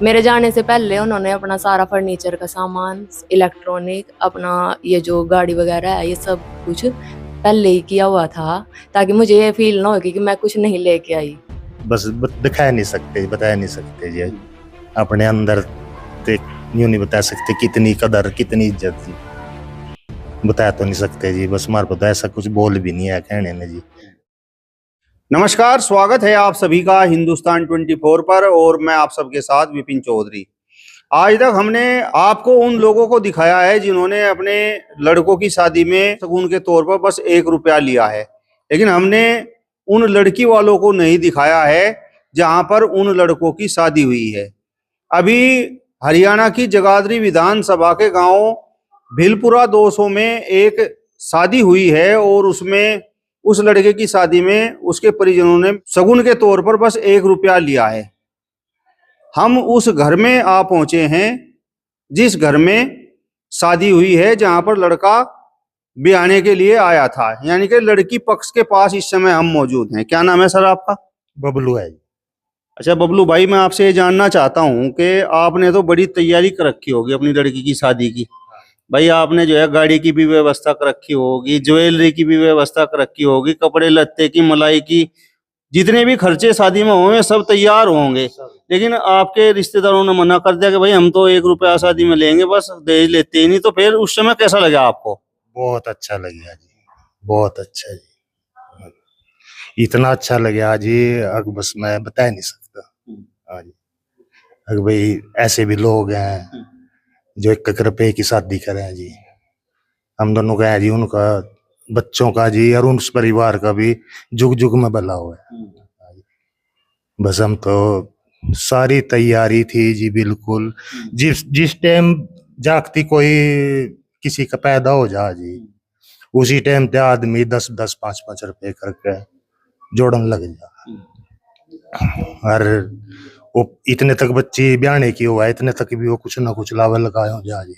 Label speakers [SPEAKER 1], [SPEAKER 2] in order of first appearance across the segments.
[SPEAKER 1] मेरे जाने से पहले उन्होंने अपना सारा फर्नीचर का सामान, इलेक्ट्रॉनिक, अपना ये जो गाड़ी वगैरह है, ये सब कुछ पहले ही किया हुआ था, ताकि मुझे ये फील ना हो कि मैं कुछ नहीं लेके आई।
[SPEAKER 2] बस दिखा नहीं सकते, बता नहीं सकते जी, अपने अंदर ते यूं नहीं बता सकते कितनी कदर, कितनी इज्जत जी, बता तो नहीं सकते जी। बस हमारे को तो ऐसा कुछ बोल भी नहीं है कहने में जी।
[SPEAKER 3] नमस्कार, स्वागत है आप सभी का हिंदुस्तान 24 पर और मैं आप सबके साथ विपिन चौधरी। आज तक हमने आपको उन लोगों को दिखाया है जिन्होंने अपने लड़कों की शादी में शगुन के तौर पर बस 1 रुपया लिया है, लेकिन हमने उन लड़की वालों को नहीं दिखाया है जहां पर उन लड़कों की शादी हुई है। अभी हरियाणा की जगाधरी विधानसभा के गांव भिलपुरा 200 में एक शादी हुई है और उसमें उस लड़के की शादी में उसके परिजनों ने शगुन के तौर पर बस 1 रुपया लिया है। हम उस घर में आ पहुंचे हैं जिस घर में शादी हुई है, जहां पर लड़का ब्याहने के लिए आया था, यानी कि लड़की पक्ष के पास इस समय हम मौजूद हैं। क्या नाम है सर आपका?
[SPEAKER 2] बबलू है जी।
[SPEAKER 3] अच्छा बबलू भाई, मैं आपसे ये जानना चाहता हूं कि आपने तो बड़ी तैयारी कर रखी होगी अपनी लड़की की शादी की। भाई आपने जो है गाड़ी की भी व्यवस्था कर रखी होगी, ज्वेलरी की भी व्यवस्था कर रखी होगी, कपड़े लत्ते की, मलाई की, जितने भी खर्चे शादी में होंगे सब तैयार होंगे, लेकिन आपके रिश्तेदारों ने मना कर दिया कि भाई हम तो 1 रुपया शादी में लेंगे, बस दहेज लेते ही नहीं। तो फिर उस समय कैसा लगा आपको?
[SPEAKER 2] बहुत अच्छा लगा जी, बहुत अच्छा जी, इतना अच्छा लगा जी, अब बस मैं बता नहीं सकता। हाँ जी, अगर भाई ऐसे भी लोग हैं जो 1 रुपए की शादी करें जी, हम दोनों का है जी, उनका बच्चों का जी और उस परिवार का भी जुग जुग में भला हुआ है। बस हम तो सारी तैयारी थी जी, बिल्कुल जिस जिस टाइम जागती कोई किसी का पैदा हो जा जी, उसी टाइम पे आदमी 10-10, 5-5 रुपए करके जोड़न लग जा। और वो इतने तक बच्ची ब्याहने की हुआ है, इतने तक भी वो कुछ ना कुछ लावा लगाए हो जा जी।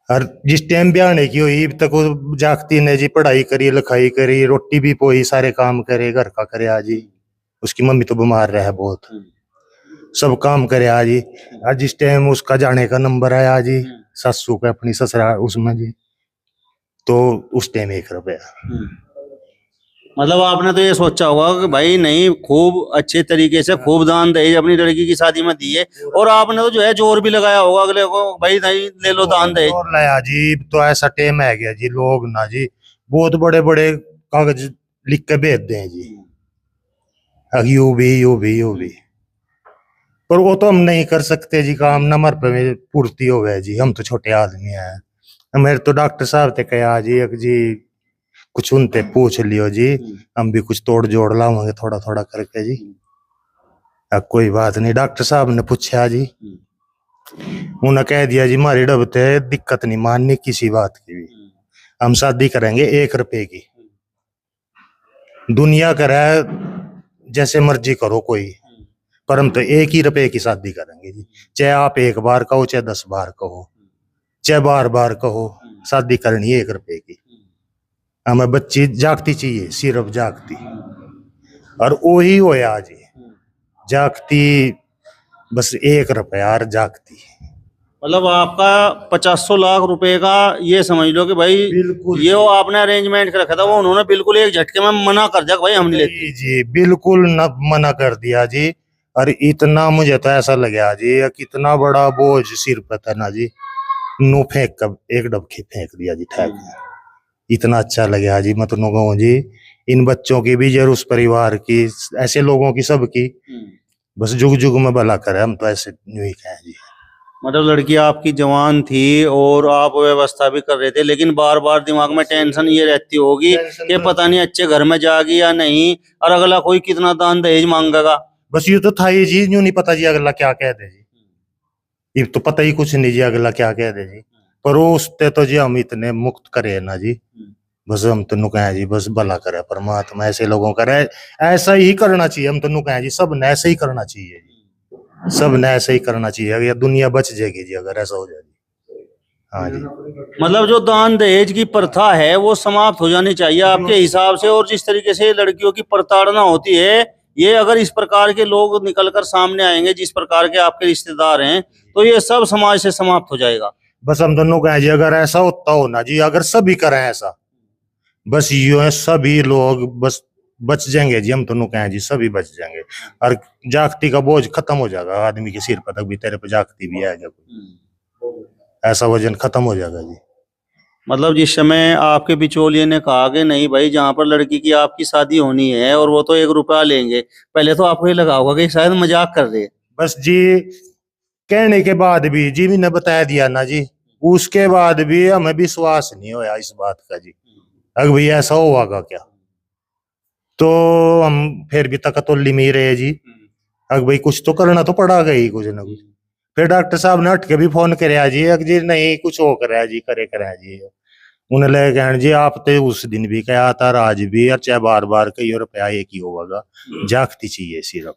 [SPEAKER 2] और जिस टाइम ब्याहने की हुई तक वो जागती ने जी पढ़ाई करी, लिखाई करी, रोटी भी पोई, सारे काम करे, घर का करे आज जी। उसकी मम्मी तो बीमार रहे बहुत, सब काम करे आज जी। आज जिस टाइम उसका जाने का नंबर आया जी, सासू का अपनी ससुराल उसमें जी, तो उस टाइम 1 रुपया।
[SPEAKER 3] मतलब आपने तो ये सोचा होगा कि भाई नहीं, खूब अच्छे तरीके से खूब दान दहेज अपनी लड़की की शादी में दिए, और आपने तो जो है जोर भी लगाया होगा अगले को, भाई नहीं ले लो दान दहेज।
[SPEAKER 2] और लाया जी, तो ऐसा टाइम है गया जी, लोग ना जी बहुत बड़े बड़े कागज लिख के भेज दें जी, यू भी, पर वो तो हम नहीं कर सकते जी काम, न हमारे पे पूर्ति हो गए जी, हम तो छोटे आदमी हैं। मेरे तो डॉक्टर साहब थे कहा जी, एक जी कुछ उनते पूछ लियो जी, हम भी कुछ तोड़ जोड़ लावांगे थोड़ा थोड़ा करके जी। अब कोई बात नहीं, डॉक्टर साहब ने पूछा जी, उन्हें कह दिया जी हमारी डबते दिक्कत नहीं माननी किसी बात की भी, हम शादी करेंगे 1 रुपए की, दुनिया करे जैसे मर्जी करो कोई, पर हम तो 1 ही रुपए की शादी करेंगे जी। चाहे आप 1 बार कहो, चाहे 10 बार कहो, चाहे बार बार कहो, शादी करनी है 1 रुपए की। हमें बच्ची जागती चाहिए, सिर्फ जागती, और वही होया जी, जागती बस 1 रुपया और जागती।
[SPEAKER 3] मतलब आपका 500 लाख रुपए का ये समझ लो कि भाई
[SPEAKER 2] बिल्कुल
[SPEAKER 3] ये वो आपने अरेंजमेंट कर रखा था, वो उन्होंने बिल्कुल एक झटके में मना कर दिया कि भाई हम नहीं लेते
[SPEAKER 2] जी, बिल्कुल न मना कर दिया जी। और इतना मुझे तो ऐसा लगा जी, कितना बड़ा बोझ सिर पे था ना जी, नू फेंक कर एक डबकी फेंक दिया जी ठैक। इतना अच्छा लगा जी, मैं तो कहूँ जी इन बच्चों की भी जरूर, उस परिवार की, ऐसे लोगों की, सबकी बस जुग जुग में भला करे, हम तो ऐसे यूं ही कहें जी।
[SPEAKER 3] मतलब लड़की आपकी जवान थी और आप व्यवस्था भी कर रहे थे, लेकिन बार बार दिमाग में टेंशन ये रहती होगी कि पता नहीं अच्छे घर में जागी या नहीं, और अगला कोई कितना दान दहेज मांगेगा।
[SPEAKER 2] बस ये तो था ही जी, यूं नहीं पता जी अगला क्या कह दे जी, ये तो पता ही कुछ नहीं जी अगला क्या कह दे जी, पर वो उसते तो जी हम इतने मुक्त करे ना जी, बस हम तो कहें जी बस भला करे परमात्मा, ऐसे लोगों करे ऐसा ही करना चाहिए। हम तो कहें जी सब ने ऐसे ही करना चाहिए जी, सब ने ऐसे ही करना चाहिए, अगर दुनिया बच जाएगी जी अगर ऐसा हो जाए। हाँ जी,
[SPEAKER 3] मतलब जो दान दहेज की प्रथा है वो समाप्त हो जानी चाहिए आपके हिसाब से, और जिस तरीके से लड़कियों की प्रताड़ना होती है ये अगर इस प्रकार के लोग निकलकर सामने आएंगे, जिस प्रकार के आपके रिश्तेदार हैं, तो ये सब समाज से समाप्त हो जाएगा।
[SPEAKER 2] बस हम दोनों कहें जी, अगर ऐसा होता हो ना जी, अगर सभी करें ऐसा, बस यूं है सभी लोग बस बच जाएंगे जी। हम दोनों कहें जी, सभी बच जाएंगे और जागती का बोझ खत्म हो जाएगा आदमी के सिर पर। तक भी तेरे पे जागती भी है जब, ऐसा वजन खत्म हो जाएगा जी।
[SPEAKER 3] मतलब जिस समय आपके बिचौलिए ने कहा कि नहीं भाई, जहां पर लड़की की आपकी शादी होनी है और वो तो 1 रुपया लेंगे, पहले तो आपको ये लगा होगा कि शायद मजाक कर रहे हैं।
[SPEAKER 2] बस जी कहने के बाद भी जी मैंने बता दिया ना जी, उसके बाद भी हमें विश्वास नहीं होया इस बात का जी, अगर भैया ऐसा होगा क्या। तो हम फिर भी तकतुल्ली में ही रहे जी, अगर भाई कुछ तो करना तो पड़ा गई कुछ ना कुछ। फिर डॉक्टर साहब ने हट के भी फोन कराया जी, अगर जी नहीं कुछ हो कराया जी, करे कराया जी। उन्हें लगे कहने जी आप तो उस दिन भी कहा था, आज भी, और चाहे बार बार कही रुपया एक ही होगा, जागती चाहिए सिर्फ।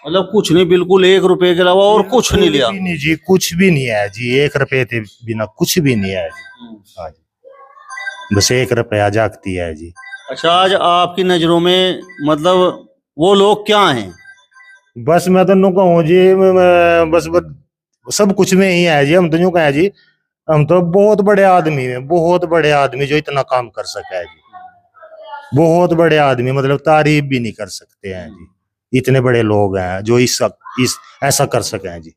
[SPEAKER 3] मतलब कुछ नहीं, बिल्कुल 1 रुपए के अलावा और कुछ नहीं लिया।
[SPEAKER 2] भी नहीं जी, कुछ भी नहीं है जी, 1 रुपए के बिना कुछ भी नहीं है जी। हाँ जी, बस 1 रुपया जागती है जी।
[SPEAKER 3] अच्छा, आज आपकी नजरों में मतलब वो लोग क्या हैं?
[SPEAKER 2] बस मैं तो नु कहूँ जी, बस सब कुछ में ही है जी। हम तो यूं कहें जी, हम तो बहुत बड़े आदमी हैं, बहुत बड़े आदमी जो इतना काम कर सके है जी, बहुत बड़े आदमी, मतलब तारीफ भी नहीं कर सकते हैं जी। इतने बड़े लोग हैं जो इस ऐसा कर सके हैं जी।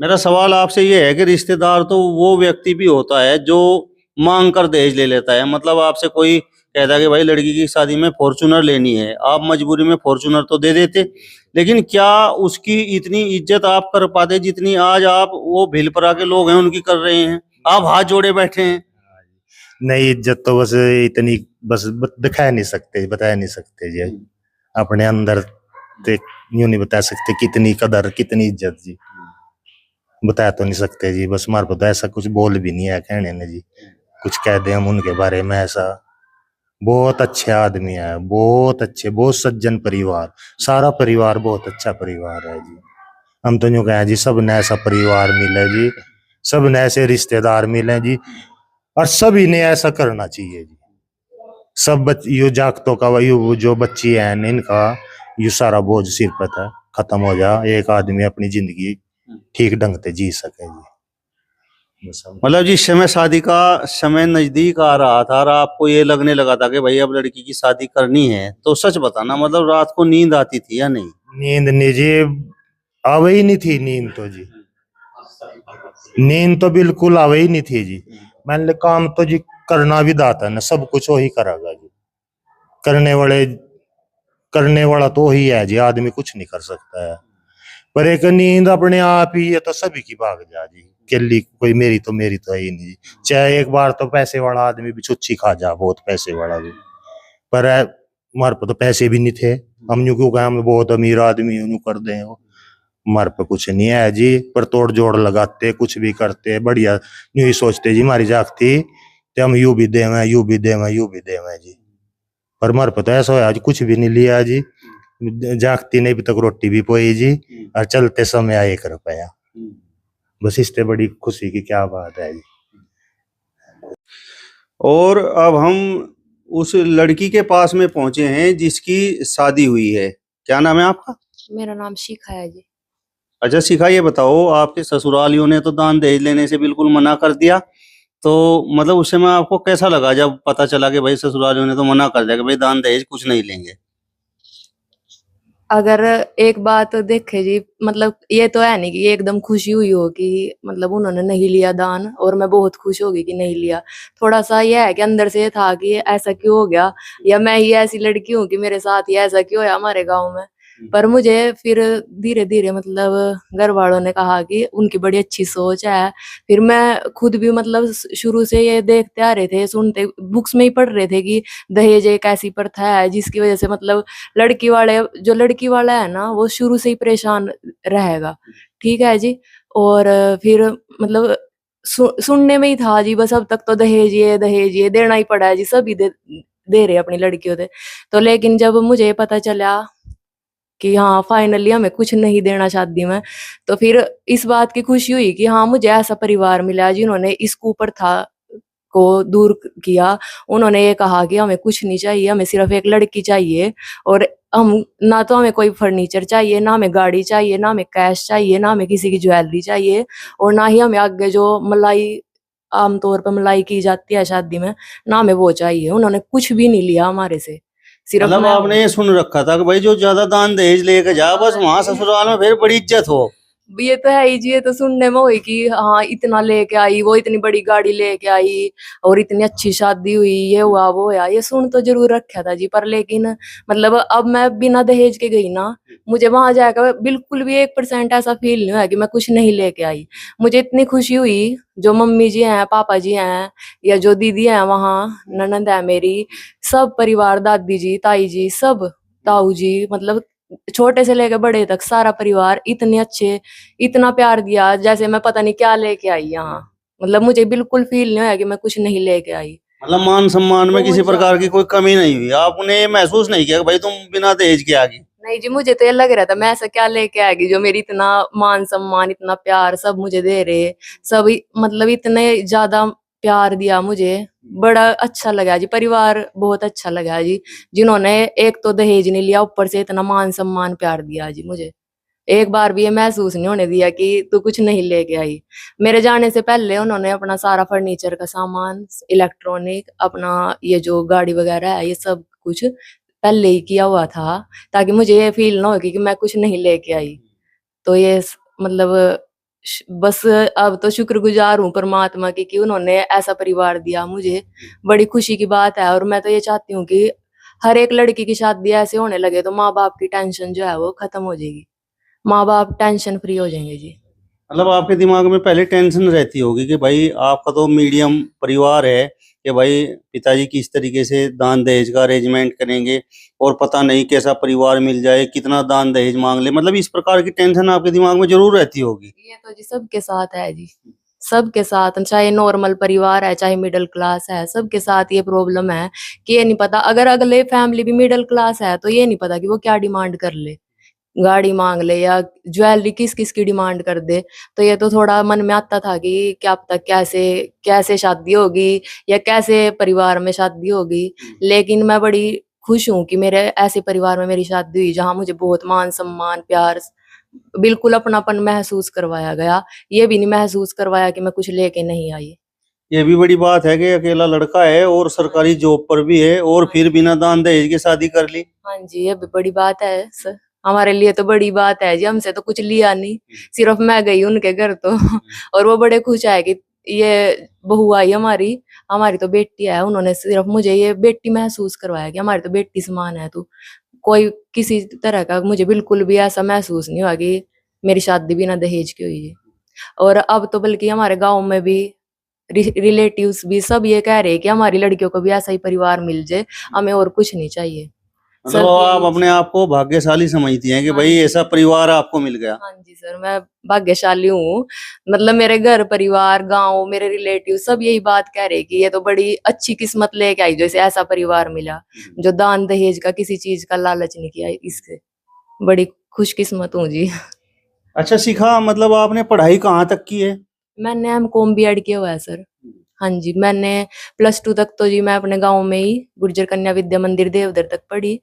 [SPEAKER 3] मेरा सवाल आपसे ये है कि रिश्तेदार तो वो व्यक्ति भी होता है जो मांग कर दहेज ले लेता है। मतलब आपसे कोई कहता है कि भाई लड़की की शादी में फॉर्च्यूनर लेनी है, आप मजबूरी में फॉर्च्यूनर तो दे देते, लेकिन क्या उसकी इतनी इज्जत आप कर पाते जितनी आज आप वो भीलपरा के लोग हैं उनकी कर रहे हैं? आप हाथ जोड़े बैठे हैं।
[SPEAKER 2] नहीं, इज्जत तो बस इतनी बस दिखा नहीं सकते, बता नहीं सकते जी अपने अंदर, ते यूं नहीं बता सकते कितनी कदर कितनी इज्जत जी, बता तो नहीं सकते जी। बस हमारे को तो ऐसा कुछ बोल भी नहीं है कहने ने जी, कुछ कह दे हम उनके बारे में ऐसा। बहुत अच्छे आदमी है, बहुत अच्छे, बहुत सज्जन परिवार, सारा परिवार बहुत अच्छा परिवार है जी। हम तो यूं कहें जी, सब ने ऐसा परिवार मिले जी, सब ने ऐसे रिश्तेदार मिले जी, और सभी ने ऐसा करना चाहिए जी। सब यो जागतों का यो जो बच्ची है इनका यो सारा बोझ सिर पर था, खत्म हो जा, एक आदमी अपनी जिंदगी ठीक ढंग से जी सके जी। बस
[SPEAKER 3] मतलब जिस समय शादी का समय नजदीक आ रहा था और आपको ये लगने लगा था कि भाई अब लड़की की शादी करनी है, तो सच बताना, मतलब रात को नींद आती थी या नहीं?
[SPEAKER 2] नींद नहीं जी, आवे ही नहीं थी नींद तो जी, नींद तो बिल्कुल आवे ही नहीं थी जी। मैंने काम तो जी करना भी दाता ना, सब कुछ वही करागा जी, करने वाला तो ही है जी, आदमी कुछ नहीं कर सकता है। पर एक नींद अपने आप ही, ये तो सभी की भाग जा जी, केली कोई मेरी तो है ही नहीं जी। चाहे एक बार तो पैसे वाला आदमी भी छुच्छी खा जा, बहुत पैसे वाला भी, पर हमारे पे तो पैसे भी नहीं थे। हम यूं क्यों कहें हम बहुत अमीर आदमी यूं कर दे, हमारे पे कुछ नहीं है जी, पर तोड़ जोड़ लगाते कुछ भी करते बढ़िया, यूं ही सोचते जी हमारी जागती तो हम यूं भी देवे यूं भी देवे यूं भी देवे जी। पर हमारे पे तो ऐसा है आज कुछ भी नहीं लिया जी, जागती ने अभी तक रोटी भी पोई जी, और चलते समय 1 रुपया, बस इससे बड़ी खुशी की क्या बात है जी।
[SPEAKER 3] और अब हम उस लड़की के पास में पहुंचे हैं जिसकी शादी हुई है। क्या नाम है आपका?
[SPEAKER 1] मेरा नाम शिखा है जी।
[SPEAKER 3] अच्छा शिखा, ये बताओ, आपके ससुरालियों ने तो दान दहेज लेने से बिल्कुल मना कर दिया, तो मतलब उस समय आपको कैसा लगा जब पता चला कि भाई ससुरालियों ने तो मना कर दिया कि भाई दान दहेज कुछ नहीं लेंगे?
[SPEAKER 1] अगर एक बात देखे जी, मतलब ये तो है नहीं कि ये एकदम खुशी हुई हो कि मतलब उन्होंने नहीं लिया दान और मैं बहुत खुश हो गई कि नहीं लिया। थोड़ा सा ये है कि अंदर से ये था कि ऐसा क्यों हो गया, या मैं ही ऐसी लड़की हूँ कि मेरे साथ ही ऐसा क्यों है हमारे गांव में। पर मुझे फिर धीरे धीरे मतलब घर वालों ने कहा कि उनकी बड़ी अच्छी सोच है। फिर मैं खुद भी मतलब शुरू से ये देखते आ रहे थे, सुनते बुक्स में ही पढ़ रहे थे कि दहेज एक ऐसी प्रथा है जिसकी वजह से मतलब लड़की वाला है ना वो शुरू से ही परेशान रहेगा। ठीक है जी। और फिर मतलब सुनने में ही था जी, बस अब तक तो दहेज ये देना ही पड़ा है जी, सभी दे रहे अपनी लड़कियों से। तो लेकिन जब मुझे पता चला कि हाँ फाइनली हमें कुछ नहीं देना शादी में, तो फिर इस बात की खुशी हुई कि हाँ मुझे ऐसा परिवार मिला जिन्होंने इस कुप्रथा को दूर किया। उन्होंने ये कहा कि हमें कुछ नहीं चाहिए, हमें सिर्फ एक लड़की चाहिए और हम ना तो हमें कोई फर्नीचर चाहिए, ना हमें गाड़ी चाहिए, ना हमें कैश चाहिए, ना हमें किसी की ज्वेलरी चाहिए, और ना ही हमें आगे जो मलाई आमतौर पर मलाई की जाती है शादी में, ना हमें वो चाहिए। उन्होंने कुछ भी नहीं लिया हमारे से, सिर्फ
[SPEAKER 3] मतलब
[SPEAKER 1] मैं
[SPEAKER 3] आपने ये सुन रखा था कि भाई जो ज्यादा दान दहेज लेके जा बस वहां ससुराल में फिर बड़ी इज्जत हो।
[SPEAKER 1] ये तो है ही जी। ये तो सुनने में हुई कि हाँ इतना लेके आई, वो इतनी बड़ी गाड़ी लेके आई, और इतनी अच्छी शादी हुई, ये हुआ वो हुआ, ये सुन तो जरूर रखा था जी। पर लेकिन मतलब अब मैं बिना दहेज के गई ना, मुझे वहां जाकर बिल्कुल भी 1% ऐसा फील नहीं हुआ कि मैं कुछ नहीं लेके आई। मुझे इतनी खुशी हुई, जो मम्मी जी हैं, पापा जी हैं, या जो दीदी हैं वहाँ, ननद है मेरी, सब परिवार, दादी जी, ताई जी, सब, ताऊ जी, मतलब छोटे से लेकर बड़े तक सारा परिवार इतने अच्छे, इतना प्यार दिया जैसे मैं पता नहीं क्या लेके आई यहाँ। मतलब मुझे बिल्कुल फील नहीं होया कि मैं कुछ नहीं लेके आई।
[SPEAKER 3] मतलब मान सम्मान में किसी
[SPEAKER 1] बहुत
[SPEAKER 3] प्रकार की
[SPEAKER 1] ज्यादा।
[SPEAKER 3] कोई कमी नहीं हुई, आपने ये महसूस नहीं किया कि भाई तुम बिना दहेज के आ गई।
[SPEAKER 1] नहीं जी, मुझे तो ये लग रहा था मैं ऐसा क्या लेके आएगी जो मेरी इतना मान सम्मान, इतना प्यार सब मुझे दे रहे, सब मतलब इतने ज्यादा प्यार दिया मुझे। बड़ा अच्छा लगा जी, परिवार बहुत अच्छा लगा जी, जिन्होंने एक तो दहेज नहीं लिया, ऊपर से इतना मान सम्मान प्यार दिया जी मुझे। एक बार भी ये महसूस नहीं होने दिया कि तू कुछ नहीं लेके आई। मेरे जाने से पहले उन्होंने अपना सारा फर्नीचर का सामान, इलेक्ट्रॉनिक, अपना ये जो गाड़ी वगैरह है, ये सब कुछ पहले ही किया हुआ था, ताकि मुझे ये फील ना हो कि मैं कुछ नहीं लेके आई। तो ये मतलब बस अब तो शुक्रगुजार हूँ परमात्मा की कि उन्होंने ऐसा परिवार दिया मुझे। बड़ी खुशी की बात है, और मैं तो ये चाहती हूँ कि हर एक लड़की की शादी ऐसे होने लगे तो माँ बाप की टेंशन जो है वो खत्म हो जाएगी, माँ बाप टेंशन फ्री हो जाएंगे जी।
[SPEAKER 3] मतलब आपके दिमाग में पहले टेंशन रहती होगी कि भाई आपका तो मीडियम परिवार है, कि भाई पिताजी किस तरीके से दान दहेज का अरेंजमेंट करेंगे और पता नहीं कैसा परिवार मिल जाए, कितना दान दहेज मांग ले, मतलब इस प्रकार की टेंशन आपके दिमाग में जरूर रहती होगी।
[SPEAKER 1] ये तो जी सबके साथ है जी, सबके साथ, चाहे नॉर्मल परिवार है, चाहे मिडिल क्लास है, सबके साथ ये प्रॉब्लम है कि ये नहीं पता, अगर अगले फैमिली भी मिडिल क्लास है तो ये नहीं पता कि वो क्या डिमांड कर ले, गाड़ी मांग ले या ज्वेलरी किस किस की डिमांड कर दे। तो ये तो थोड़ा मन में आता था कि क्या पता कैसे कैसे शादी होगी, या कैसे परिवार में शादी होगी। लेकिन मैं बड़ी खुश हूँ कि मेरे ऐसे परिवार में मेरी शादी हुई जहाँ मुझे बहुत मान सम्मान प्यार, बिल्कुल अपनापन महसूस करवाया गया। ये भी नहीं महसूस करवाया कि मैं कुछ लेके नहीं आई।
[SPEAKER 3] ये भी बड़ी बात है कि अकेला लड़का है और सरकारी जॉब पर भी है और
[SPEAKER 1] हाँ
[SPEAKER 3] फिर
[SPEAKER 1] जी,
[SPEAKER 3] बिना दान दहेज के शादी कर ली।
[SPEAKER 1] हाँ जी, ये भी बड़ी बात है सर, हमारे लिए तो बड़ी बात है जी। हमसे तो कुछ लिया नहीं, सिर्फ मैं गई उनके घर तो और वो बड़े खुश है कि ये बहू आई हमारी, हमारी तो बेटी है। उन्होंने सिर्फ मुझे ये बेटी महसूस करवाया कि हमारी तो बेटी समान है तू। कोई किसी तरह का मुझे बिल्कुल भी ऐसा महसूस नहीं हुआ कि मेरी शादी बिना दहेज की हुई है। और अब तो बल्कि हमारे गांव में भी रिलेटिव्स भी सब ये कह रहे हैं कि हमारी लड़कियों को भी ऐसा ही परिवार मिल जाए, हमें और कुछ नहीं चाहिए।
[SPEAKER 3] मतलब
[SPEAKER 1] सब
[SPEAKER 3] आप
[SPEAKER 1] यही
[SPEAKER 3] अपने आप को भाग्यशाली समझती हैं कि
[SPEAKER 1] हाँ
[SPEAKER 3] भाई
[SPEAKER 1] जी,
[SPEAKER 3] ऐसा परिवार आपको मिल गया।
[SPEAKER 1] हाँ जी सर, मैं भाग्यशाली हूँ। मतलब मेरे घर परिवार, गांव, मेरे रिलेटिव सब यही बात कह रहे हैं कि ये तो बड़ी अच्छी किस्मत लेके आई जो इसे ऐसा परिवार मिला, जो दान दहेज का किसी चीज का लालच नहीं किया। इससे बड़ी खुशकिस्मत हूँ जी।
[SPEAKER 3] अच्छा सिखा, मतलब आपने पढ़ाई कहाँ तक की है?
[SPEAKER 1] मैंने एमकॉम बीएड किया हुआ है सर। हाँ जी, मैंने +2 तक तो जी मैं अपने गांव में ही गुर्जर कन्या विद्या मंदिर देवधर तक पढ़ी,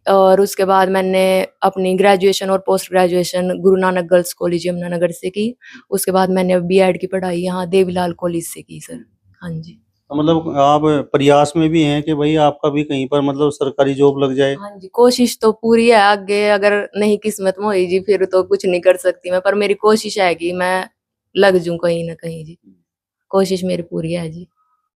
[SPEAKER 1] और उसके बाद मैंने अपनी ग्रेजुएशन और post graduation Guru Nanak girls college Yamunanagar से की। उसके बाद मैंने बीएड की पढ़ाई यहाँ देवीलाल कॉलेज से की सर। हाँ जी।
[SPEAKER 3] तो मतलब आप प्रयास में भी हैं कि भाई आपका भी कहीं पर मतलब सरकारी जॉब लग जाए।
[SPEAKER 1] हाँ जी, कोशिश तो पूरी है। आगे अगर नहीं किस्मत में हुई जी फिर तो कुछ नहीं कर सकती मैं, पर मेरी कोशिश है कि मैं लग जाऊं कहीं ना कहीं जी। कोशिश मेरी पूरी है जी।